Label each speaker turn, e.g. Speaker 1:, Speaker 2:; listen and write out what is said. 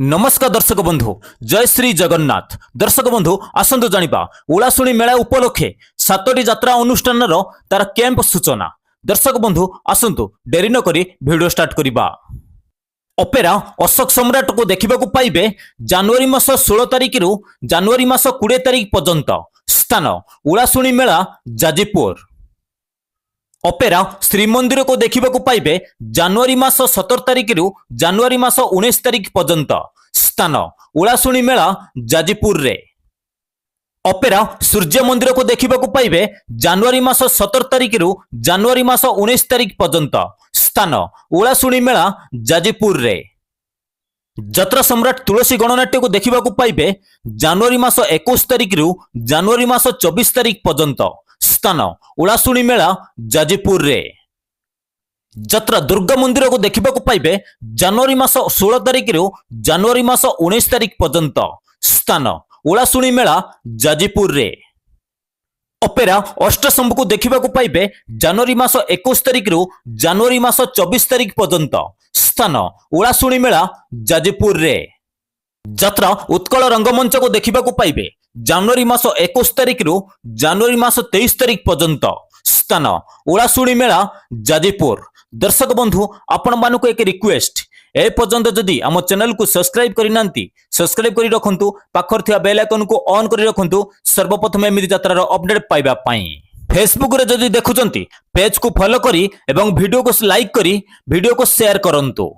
Speaker 1: नमस्कार दर्शक बंधु जय श्री जगन्नाथ। दर्शक बंधु आसतु जानिबा ओलाशुणी मेला उपलक्षे 7टी यात्रा अनुष्ठान तार कैंप सूचना। दर्शक बंधु आसतु डेरी न करी वीडियो स्टार्ट करिबा। अपेरा अशोक सम्राट को देखा पाइबे जनवरी मास 16 तारिख रु जनवरी मास 20 तारिख पर्यंत। स्थान ओलाशुणी मेला जाजीपुर। अपेरा श्रीमंदिर को देखा पाइबे जनवरी मास 17 तारिख रु जनवरी मास 19 तारिख पर्यंत। स्थान ओलाशुणी मेला जाजीपुर रे। अपेरा सूर्य मंदिर को देखा पाइबे जनवरी मास 17 तारिख रु जनवरी मास 19 तारिख पर्यंत। स्थान ओलाशुणी मेला जाजीपुर रे। जत्रा सम्राट तुलसी गणनाट्य को देखा पाइबे जनवरी मास 21 तारिख रु जनवरी मास 24 तारिख पर्यंत। स्थान ओलाशुणी मेला जाजीपुर रे। जत्रा दुर्गा मंदिर को देखा पाइबे जनवरी मास 16 तारिख रु जनवरी मास 19 तारिख पर्यंत। स्थान ओलाशुणी मेला जाजीपुर रे। अपेरा अष्टशंभु को देखा पाइबे जनवरी मास 21 तारिख रु जनवरी मास 24 तारिख पर्यंत। स्थान ओलाशुणी मेला जाजीपुर रे। जत्रा उत्कल रंगमंच को देखा पाइबे जनवरी मास 21 तारिख रु जनवरी मास 23 तारिख पर्यंत। स्थान ओलाशुणी मेला जाजीपुर। दर्शक बंधु आपण मानक एक रिक्वेस्ट ए पर्यंत जदि आम चैनल को सब्सक्राइब करना सब्सक्राइब कर रखु पाखर थिया बेल आइकन को ऑन कर रखु सर्वप्रथम एमि यात्रार अपडेट पाइबा पाई। फेसबुक रे जदि देखुचंती पेज को फॉलो करी एवं वीडियो को लाइक करी वीडियो को शेयर करंतु।